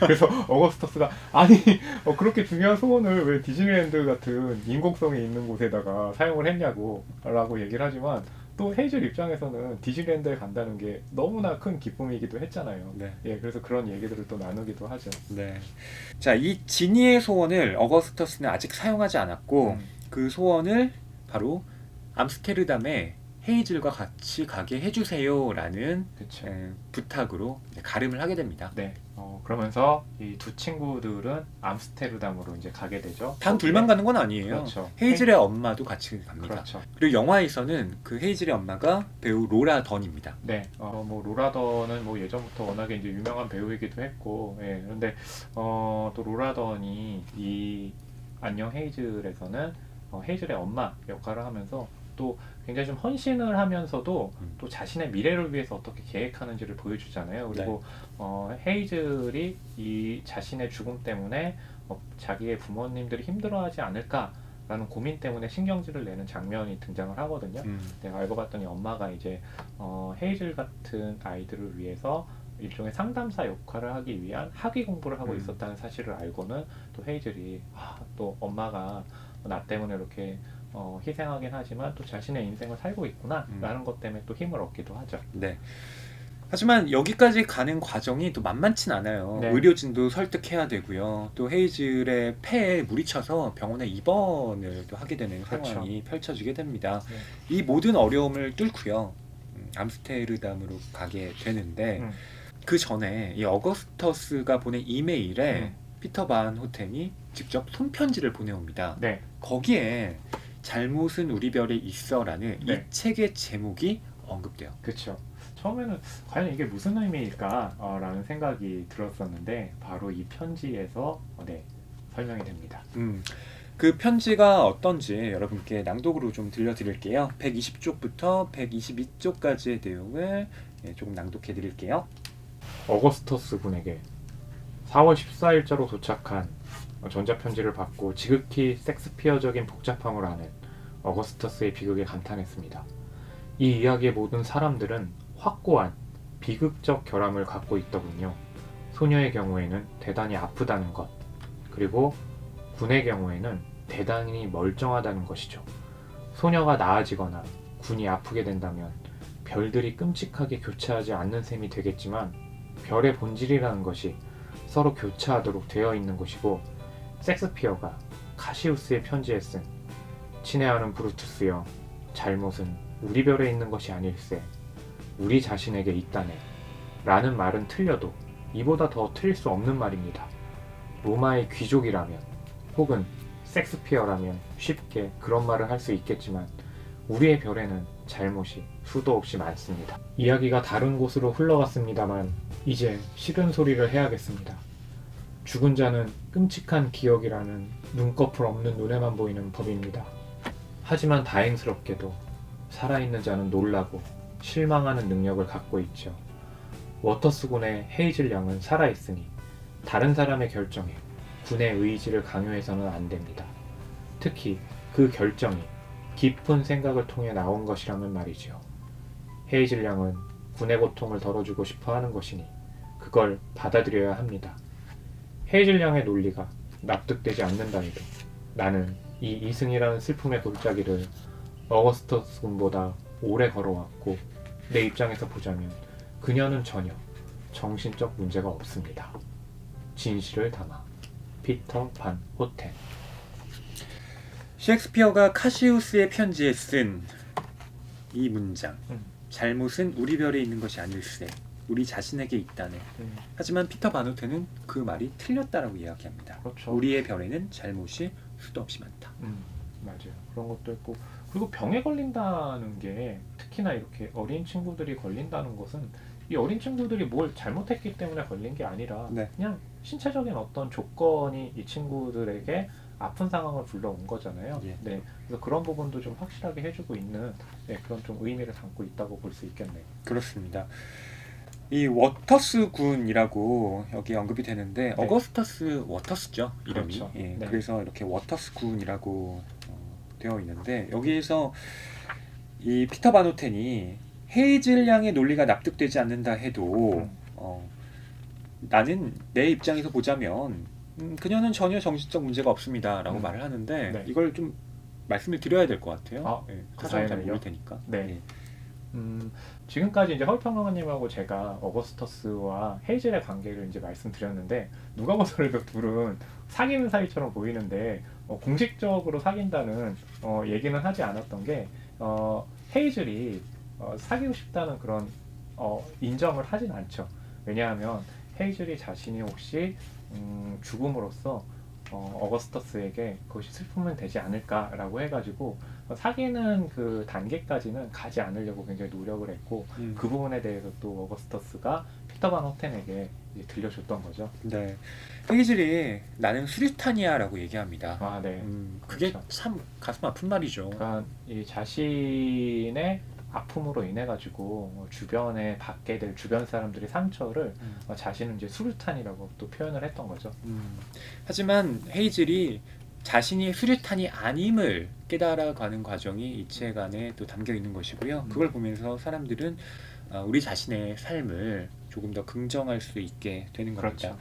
B: 그래서 어거스터스가 아니 그렇게 중요한 소원을 왜 디즈니랜드 같은 인공성이 있는 곳에다가 사용을 했냐고 라고 얘기를 하지만 또 헤이즐 입장에서는 디즈니랜드에 간다는 게 너무나 큰 기쁨이기도 했잖아요. 그래서 그런 얘기들을 또 나누기도 하죠.
A: 자, 이 지니의 소원을 어거스터스는 아직 사용하지 않았고 그 소원을 바로 암스테르담에 헤이즐과 같이 가게 해주세요라는 부탁으로 가름을 하게 됩니다. 그러면서 이 두 친구들은 암스테르담으로 이제 가게 되죠. 단 둘만 가는 건 아니에요. 헤이즐의 엄마도 같이 갑니다. 그리고 영화에서는 그 헤이즐의 엄마가 배우 로라 던입니다.
B: 로라 던은 예전부터 워낙에 이제 유명한 배우이기도 했고, 그런데 또 로라 던이 이 안녕 헤이즐에서는 헤이즐의 엄마 역할을 하면서 또 굉장히 좀 헌신을 하면서도 또 자신의 미래를 위해서 어떻게 계획하는지를 보여주잖아요. 그리고 헤이즐이 이 자신의 죽음 때문에 자기의 부모님들이 힘들어하지 않을까라는 고민 때문에 신경질을 내는 장면이 등장을 하거든요. 내가 알고 봤더니 엄마가 이제 헤이즐 같은 아이들을 위해서 일종의 상담사 역할을 하기 위한 학위 공부를 하고 있었다는 사실을 알고는 또 헤이즐이 또 엄마가 나 때문에 이렇게 희생하긴 하지만 또 자신의 인생을 살고 있구나라는 것 때문에 또 힘을 얻기도 하죠.
A: 네. 하지만 여기까지 가는 과정이 또 만만치 않아요.
B: 네.
A: 의료진도 설득해야 되고요. 또 헤이즐의 폐에 물이 차서 병원에 입원을 또 하게 되는
B: 그렇죠.
A: 상황이 펼쳐지게 됩니다.
B: 네.
A: 이 모든 어려움을 뚫고요. 암스테르담으로 가게 되는데 그 전에 이 어거스터스가 보낸 이메일에 피터 반 호텐이 직접 손편지를 보내옵니다.
B: 네.
A: 거기에 잘못은 우리 별에 있어라는
B: 네.
A: 이 책의 제목이 언급돼요.
B: 그렇죠. 처음에는 과연 이게 무슨 의미일까? 라는 생각이 들었었는데 바로 이 편지에서 설명이 됩니다.
A: 그 편지가 어떤지 여러분께 낭독으로 좀 들려드릴게요. 120쪽부터 122쪽까지의 내용을 조금 낭독해 드릴게요.
B: 어거스터스 군에게 4월 14일자로 도착한 전자편지를 받고 지극히 섹스피어적인 복잡함을 아는 어거스터스의 비극에 감탄했습니다. 이 이야기의 모든 사람들은 확고한 비극적 결함을 갖고 있더군요. 소녀의 경우에는 대단히 아프다는 것, 그리고 군의 경우에는 대단히 멀쩡하다는 것이죠. 소녀가 나아지거나 군이 아프게 된다면 별들이 끔찍하게 교차하지 않는 셈이 되겠지만 별의 본질이라는 것이 서로 교차하도록 되어 있는 것이고, 섹스피어가 카시우스의 편지에 쓴 친애하는 브루투스여, 잘못은 우리 별에 있는 것이 아닐세, 우리 자신에게 있다네 라는 말은 틀려도 이보다 더 틀릴 수 없는 말입니다. 로마의 귀족이라면 혹은 섹스피어라면 쉽게 그런 말을 할 수 있겠지만 우리의 별에는 잘못이 수도 없이 많습니다. 이야기가 다른 곳으로 흘러갔습니다만 이제 싫은 소리를 해야겠습니다. 죽은 자는 끔찍한 기억이라는 눈꺼풀 없는 눈에만 보이는 법입니다. 하지만 다행스럽게도 살아있는 자는 놀라고 실망하는 능력을 갖고 있죠. 워터스 군의 헤이즐 양은 살아있으니 다른 사람의 결정에 군의 의지를 강요해서는 안 됩니다. 특히 그 결정이 깊은 생각을 통해 나온 것이라면 말이죠. 헤이즐 양은 군의 고통을 덜어주고 싶어 하는 것이니 그걸 받아들여야 합니다. 헤이즐 양의 논리가 납득되지 않는다 해도 나는 이 이승이라는 슬픔의 골짜기를 어거스터스 군보다 오래 걸어왔고 내 입장에서 보자면 그녀는 전혀 정신적 문제가 없습니다. 진실을 담아 피터 반 호텐.
A: 셰익스피어가 카시우스의 편지에 쓴 이 문장, 잘못은 우리 별에 있는 것이 아닐세, 우리 자신에게 있다네. 하지만 피터 반 호텐은 그 말이 틀렸다라고 이야기합니다.
B: 그렇죠.
A: 우리의 별에는 잘못이 수도 없이 많다.
B: 맞아요. 그런 것도 있고, 그리고 병에 걸린다는 게 특히나 이렇게 어린 친구들이 걸린다는 것은 이 어린 친구들이 뭘 잘못했기 때문에 걸린 게 아니라 그냥 신체적인 어떤 조건이 이 친구들에게 아픈 상황을 불러온 거잖아요. 네, 그래서 그런 부분도 좀 확실하게 해주고 있는 그런 좀 의미를 담고 있다고 볼 수 있겠네요.
A: 그렇습니다. 이 워터스 군이라고 여기 언급이 되는데 어거스터스 워터스죠, 이름이.
B: 그렇죠.
A: 그래서 이렇게 워터스 군이라고 되어 있는데 여기에서 이 피터 반 호텐이 헤이즐 양의 논리가 납득되지 않는다 해도 나는 내 입장에서 보자면 그녀는 전혀 정신적 문제가 없습니다 라고 말을 하는데 이걸 좀 말씀을 드려야 될 것 같아요. 사실은 잘 모를 테니까.
B: 지금까지 이제 허위평론가님하고 제가 어거스터스와 헤이즐의 관계를 이제 말씀드렸는데 누가 봐서라도 둘은 사귀는 사이처럼 보이는데 공식적으로 사귄다는 얘기는 하지 않았던 게 헤이즐이 사귀고 싶다는 그런 인정을 하진 않죠. 왜냐하면 헤이즐이 자신이 혹시 죽음으로써 어거스터스에게 그것이 슬픔은 되지 않을까라고 해가지고 사귀는 그 단계까지는 가지 않으려고 굉장히 노력을 했고 그 부분에 대해서 또 어거스터스가 피터 반 호텐에게 이제 들려줬던 거죠.
A: 네, 헤이즐이 나는 수류탄이야라고 얘기합니다. 그게
B: 그렇죠.
A: 참 가슴 아픈 말이죠.
B: 그러니까 이 자신의 아픔으로 인해 가지고 주변에 받게 될 주변 사람들의 상처를 자신은 이제 수류탄이라고 또 표현을 했던 거죠.
A: 하지만 헤이즐이 자신이 수류탄이 아님을 깨달아가는 과정이 이 책 안에 또 담겨 있는 것이고요. 그걸 보면서 사람들은 우리 자신의 삶을 조금 더 긍정할 수 있게 되는 겁니다.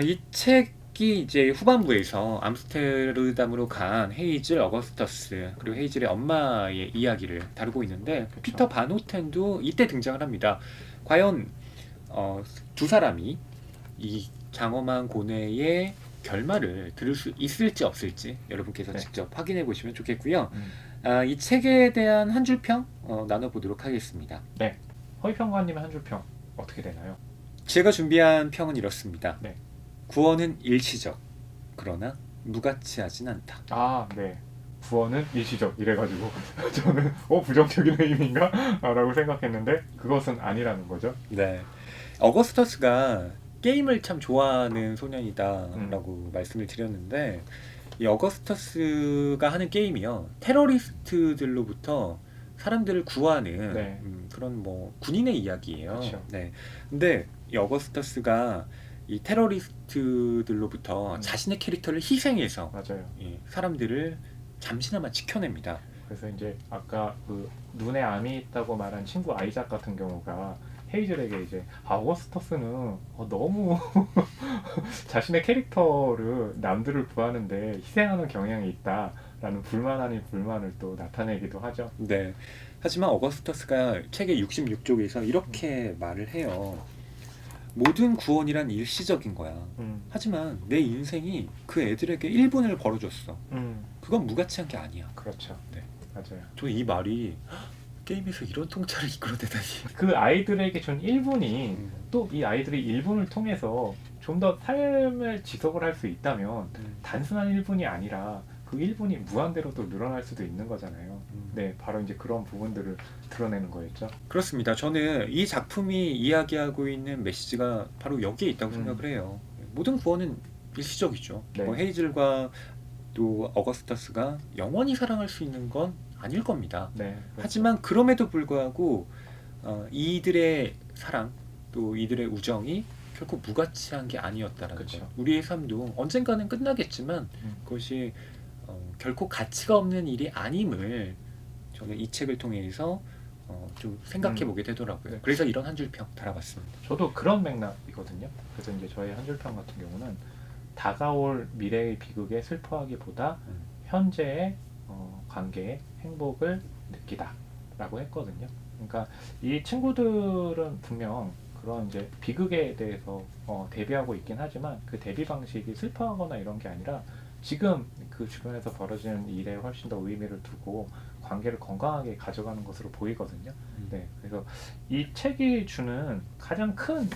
A: 이 책이 특히 이제 후반부에서 암스테르담으로 간 헤이즐, 어거스터스 그리고 헤이즐의 엄마의 이야기를 다루고 있는데
B: 그쵸.
A: 피터 반 호텐도 이때 등장을 합니다. 과연 두 사람이 이 장엄한 고뇌의 결말을 들을 수 있을지 없을지 여러분께서
B: 네.
A: 직접 확인해 보시면 좋겠고요.
B: 음.
A: 이 책에 대한 한 줄평 나눠보도록 하겠습니다.
B: 허위평가님의 한 줄평 어떻게 되나요?
A: 제가 준비한 평은 이렇습니다.
B: 네.
A: 구원은 일시적, 그러나 무가치하진 않다.
B: 아, 네. 구원은 일시적 이래가지고 저는 부정적인 의미인가? 라고 생각했는데 그것은 아니라는 거죠.
A: 네. 어거스터스가 게임을 참 좋아하는 소년이다라고 말씀을 드렸는데 이 어거스터스가 하는 게임이요. 테러리스트들로부터 사람들을 구하는
B: 네.
A: 그런 뭐 군인의 이야기예요.
B: 그쵸.
A: 네. 근데 이 어거스터스가 이 테러리스트들로부터 자신의 캐릭터를 희생해서
B: 맞아요.
A: 사람들을 잠시나마 지켜냅니다.
B: 그래서 이제 아까 그 눈에 암이 있다고 말한 친구 아이작 같은 경우가 헤이즐에게 이제 어거스터스는 너무 자신의 캐릭터를 남들을 구하는데 희생하는 경향이 있다라는 불만 아닌 불만을 또 나타내기도 하죠.
A: 네. 하지만 어거스터스가 책의 66쪽에서 이렇게 말을 해요. 모든 구원이란 일시적인 거야. 하지만 내 인생이 그 애들에게 1분을 벌어줬어. 그건 무가치한 게 아니야.
B: 그렇죠.
A: 네.
B: 맞아요.
A: 저 이 말이 게임에서 이런 통찰을 이끌어내다니.
B: 그 아이들에게 준 1분이 또 이 아이들이 1분을 통해서 좀 더 삶을 지속을 할 수 있다면 단순한 1분이 아니라 그 1분이 무한대로 또 늘어날 수도 있는 거잖아요. 네, 바로 이제 그런 부분들을 드러내는 거였죠.
A: 그렇습니다. 저는 이 작품이 이야기하고 있는 메시지가 바로 여기에 있다고 생각을 해요. 모든 구원은 일시적이죠.
B: 네.
A: 뭐 헤이즐과 또 어거스터스가 영원히 사랑할 수 있는 건 아닐 겁니다.
B: 네. 그렇죠.
A: 하지만 그럼에도 불구하고 이들의 사랑 또 이들의 우정이 결코 무가치한 게 아니었다라는
B: 그쵸.
A: 거. 우리의 삶도 언젠가는 끝나겠지만 그것이 결코 가치가 없는 일이 아님을 저는 이 책을 통해서 좀 생각해 보게 되더라고요.
B: 네.
A: 그래서 이런 한 줄 평 달아봤습니다.
B: 저도 그런 맥락이거든요. 그래서 이제 저의 한 줄평 같은 경우는 다가올 미래의 비극에 슬퍼하기보다 현재의 관계의 행복을 느끼다라고 했거든요. 그러니까 이 친구들은 분명 그런 이제 비극에 대해서 대비하고 있긴 하지만 그 대비 방식이 슬퍼하거나 이런 게 아니라 지금 그 주변에서 벌어지는 일에 훨씬 더 의미를 두고 관계를 건강하게 가져가는 것으로 보이거든요. 네, 그래서 이 책이 주는 가장 큰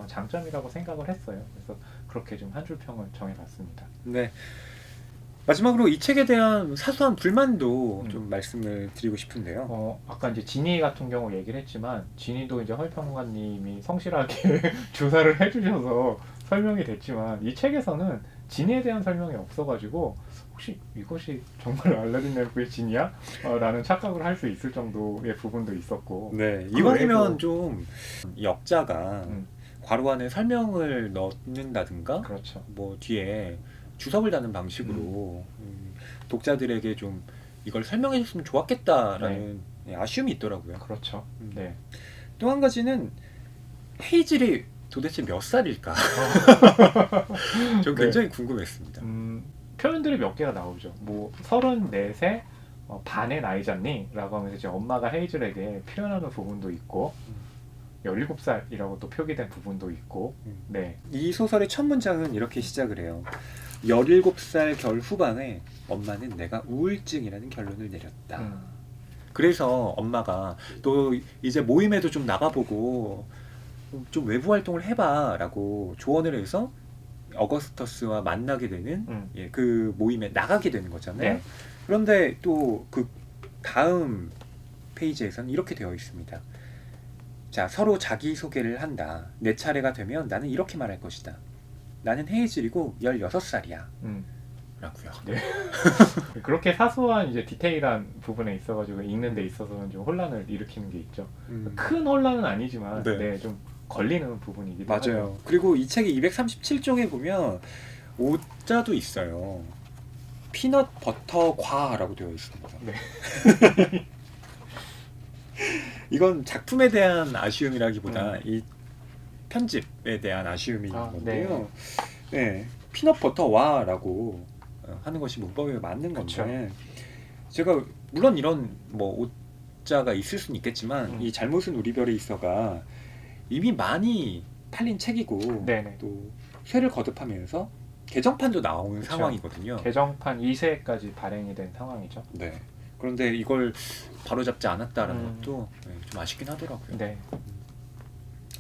B: 장점이라고 생각을 했어요. 그래서 그렇게 좀 한 줄 평을 정해봤습니다.
A: 네. 마지막으로 이 책에 대한 사소한 불만도 좀 말씀을 드리고 싶은데요.
B: 아까 이제 지니 같은 경우 얘기를 했지만 지니도 이제 허위평론가님이 성실하게 조사를 해주셔서 설명이 됐지만 이 책에서는 지니에 대한 설명이 없어가지고 혹시 이것이 정말 알라딘 램프의 지니야? 라는 착각을 할 수 있을 정도의 부분도 있었고.
A: 네, 이왕이면 좀 역자가 괄호 안에 설명을 넣는다든가,
B: 그렇죠.
A: 뭐 뒤에 주석을 다는 방식으로 독자들에게 좀 이걸 설명해 줬으면 좋았겠다라는 아쉬움이 있더라고요.
B: 그렇죠. 네.
A: 또 한 가지는 헤이즐이 도대체 몇 살일까? 저 굉장히 궁금했습니다.
B: 표현들이 몇 개가 나오죠. 뭐 34세 반의 나이잖니? 라고 하면서 이제 엄마가 헤이즐에게 표현하는 부분도 있고 17살이라고 또 표기된 부분도 있고. 네.
A: 이 소설의 첫 문장은 이렇게 시작을 해요. 17살 겨울 후반에 엄마는 내가 우울증이라는 결론을 내렸다. 그래서 엄마가 또 이제 모임에도 좀 나가보고 좀 외부 활동을 해봐 라고 조언을 해서 어거스터스와 만나게 되는 그 모임에 나가게 되는 거잖아요.
B: 네.
A: 그런데 또 그 다음 페이지에서는 이렇게 되어 있습니다. 자, 서로 자기소개를 한다. 내 차례가 되면 나는 이렇게 말할 것이다. 나는 헤이즐이고 16살이야. 라고요.
B: 네. 그렇게 사소한 이제 디테일한 부분에 있어가지고 읽는 데 있어서는 좀 혼란을 일으키는 게 있죠. 큰 혼란은 아니지만 네, 좀 걸리는 부분이기도 하죠.
A: 맞아요. 그리고 이 책의 237쪽에 보면 오자도 있어요. 피넛 버터 과라고 되어 있습니다.
B: 네.
A: 이건 작품에 대한 아쉬움이라기보다 이 편집에 대한 아쉬움인 건데요. 네. 피넛버터와라고 하는 것이 문법에 맞는 건데 제가 물론 이런 뭐 오자가 있을 수는 있겠지만 이 잘못은 우리 별에 있어가 이미 많이 팔린 책이고
B: 네네.
A: 또 쇠를 거듭하면서 개정판도 나오는
B: 그쵸.
A: 상황이거든요.
B: 개정판 2세까지 발행이 된 상황이죠.
A: 네. 그런데 이걸 바로잡지 않았다라는 것도 좀 아쉽긴 하더라고요.
B: 네.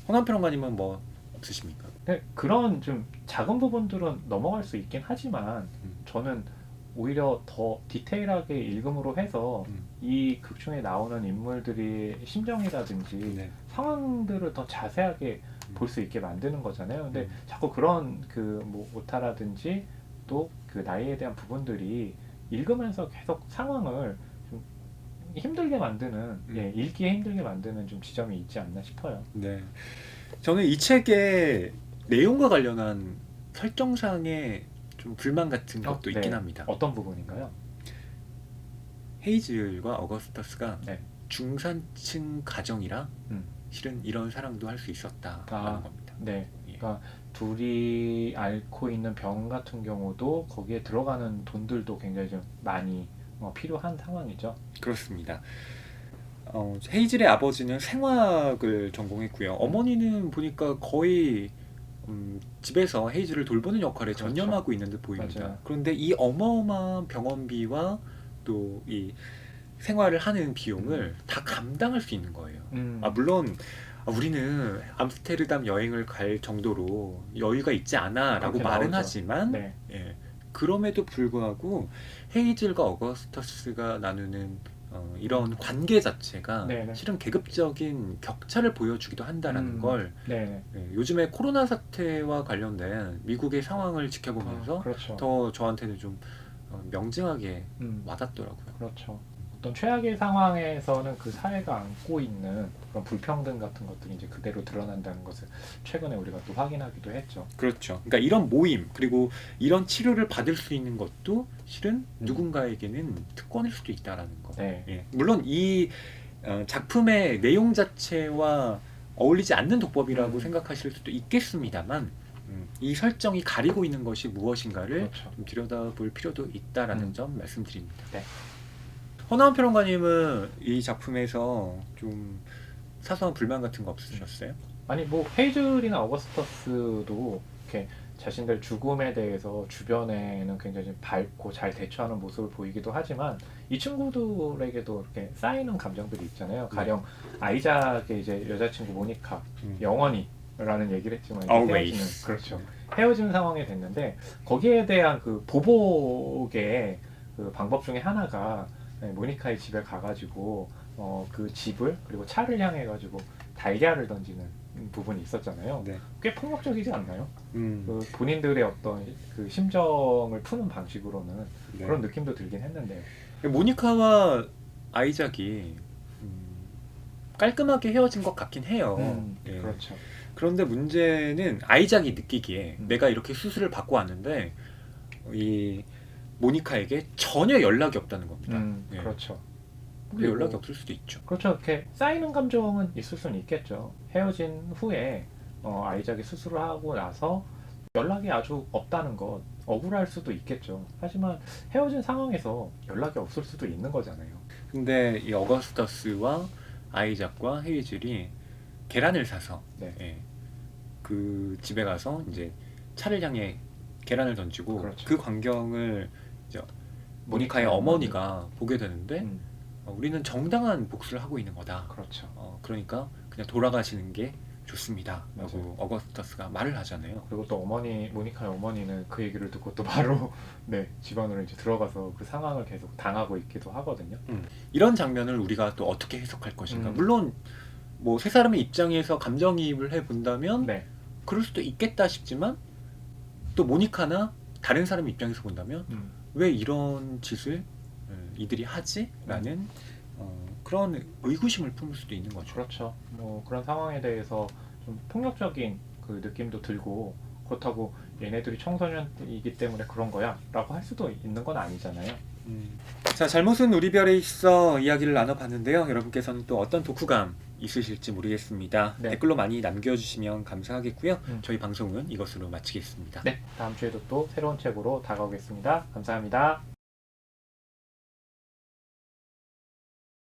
A: 허남 평론가님은 뭐 없으십니까?
B: 네, 그런 좀 작은 부분들은 넘어갈 수 있긴 하지만 저는 오히려 더 디테일하게 읽음으로 해서 이 극중에 나오는 인물들의 심정이라든지
A: 네.
B: 상황들을 더 자세하게 볼 수 있게 만드는 거잖아요. 근데 자꾸 그런 그 뭐 오타라든지 또 그 나이에 대한 부분들이 읽으면서 계속 상황을 좀 힘들게 만드는, 읽기에 힘들게 만드는 좀 지점이 있지 않나 싶어요.
A: 네. 저는 이 책의 내용과 관련한 설정상의 좀 불만 같은 것도
B: 네.
A: 있긴 합니다.
B: 어떤 부분인가요?
A: 헤이즐과 어거스터스가
B: 네.
A: 중산층 가정이라 실은 이런 사랑도 할 수 있었다라는 겁니다.
B: 네.
A: 예.
B: 그러니까 둘이 앓고 있는 병 같은 경우도 거기에 들어가는 돈들도 굉장히 좀 많이 필요한 상황이죠.
A: 그렇습니다. 헤이즐의 아버지는 생화학을 전공했고요. 어머니는 보니까 거의 집에서 헤이즐을 돌보는 역할에
B: 그렇죠.
A: 전념하고 있는 듯 보입니다.
B: 맞아요.
A: 그런데 이 어마어마한 병원비와 또 이 생활을 하는 비용을 다 감당할 수 있는 거예요. 물론 우리는 암스테르담 여행을 갈 정도로 여유가 있지 않아라고 말은
B: 나오죠.
A: 하지만
B: 네.
A: 그럼에도 불구하고 헤이즐과 어거스터스가 나누는 이런 관계 자체가
B: 네네.
A: 실은 계급적인 격차를 보여주기도 한다라는 걸
B: 네.
A: 요즘에 코로나 사태와 관련된 미국의 상황을 지켜보면서
B: 그렇죠.
A: 더 저한테는 좀 명징하게 와닿더라고요.
B: 그렇죠. 어떤 최악의 상황에서는 그 사회가 안고 있는 그런 불평등 같은 것들이 이제 그대로 드러난다는 것을 최근에 우리가 또 확인하기도 했죠.
A: 그렇죠. 그러니까 이런 모임 그리고 이런 치료를 받을 수 있는 것도 실은 누군가에게는 특권일 수도 있다라는 거.
B: 네.
A: 예. 물론 이 작품의 내용 자체와 어울리지 않는 독법이라고 생각하실 수도 있겠습니다만 이 설정이 가리고 있는 것이 무엇인가를
B: 그렇죠.
A: 좀 들여다볼 필요도 있다라는 점 말씀드립니다.
B: 네.
A: 허나운 평론가님은 이 작품에서 좀 사소한 불만 같은 거 없으셨어요?
B: 아니 뭐 헤이즐이나 어거스터스도 이렇게 자신들 죽음에 대해서 주변에는 굉장히 좀 밝고 잘 대처하는 모습을 보이기도 하지만 이 친구들에게도 이렇게 쌓이는 감정들이 있잖아요. 가령 아이작의 이제 여자친구 모니카 영원히라는 얘기를 했지만 헤어지는, 그렇죠. 헤어지는 상황이 됐는데 거기에 대한 그 보복의 그 방법 중에 하나가 모니카의 집에 가가지고 그 집을 그리고 차를 향해 가지고 달걀을 던지는 부분이 있었잖아요.
A: 네.
B: 꽤 폭력적이지 않나요? 그 본인들의 어떤 그 심정을 푸는 방식으로는
A: 네.
B: 그런 느낌도 들긴 했는데요.
A: 모니카와 아이작이 깔끔하게 헤어진 것 같긴 해요. 예.
B: 그렇죠.
A: 그런데 문제는 아이작이 느끼기에 내가 이렇게 수술을 받고 왔는데 이 모니카에게 전혀 연락이 없다는 겁니다. 예.
B: 그렇죠.
A: 근데 연락이 없을 수도 있죠.
B: 그렇죠. 이렇게 쌓이는 감정은 있을 수는 있겠죠. 헤어진 후에 아이작이 수술을 하고 나서 연락이 아주 없다는 것 억울할 수도 있겠죠. 하지만 헤어진 상황에서 연락이 없을 수도 있는 거잖아요.
A: 근데 이 어거스터스와 아이작과 헤이즐이 계란을 사서 그 집에 가서 이제 차를 향해 계란을 던지고
B: 그렇죠.
A: 그 광경을 이제 모니카의 어머니가 보게 되는데 우리는 정당한 복수를 하고 있는 거다.
B: 그렇죠.
A: 그러니까 그냥 돌아가시는 게 좋습니다. 라고
B: 맞아요.
A: 어거스터스가 말을 하잖아요.
B: 그리고 또 모니카의 어머니는 그 얘기를 듣고 또 바로 집 안으로 이제 들어가서 그 상황을 계속 당하고 있기도 하거든요.
A: 이런 장면을 우리가 또 어떻게 해석할 것인가. 물론 뭐 세 사람의 입장에서 감정이입을 해본다면 그럴 수도 있겠다 싶지만 또 모니카나 다른 사람 입장에서 본다면 왜 이런 짓을 이들이 하지? 라는 그런 의구심을 품을 수도 있는 거죠.
B: 그렇죠. 뭐 그런 상황에 대해서 좀 폭력적인 그 느낌도 들고 그렇다고 얘네들이 청소년이기 때문에 그런 거야 라고 할 수도 있는 건 아니잖아요.
A: 자, 잘못은 우리 별에 있어 이야기를 나눠봤는데요. 여러분께서는 또 어떤 독후감 있으실지 모르겠습니다.
B: 네.
A: 댓글로 많이 남겨주시면 감사하겠고요.
B: 음.
A: 저희 방송은 이것으로 마치겠습니다.
B: 네, 다음 주에도 또 새로운 책으로 다가오겠습니다. 감사합니다.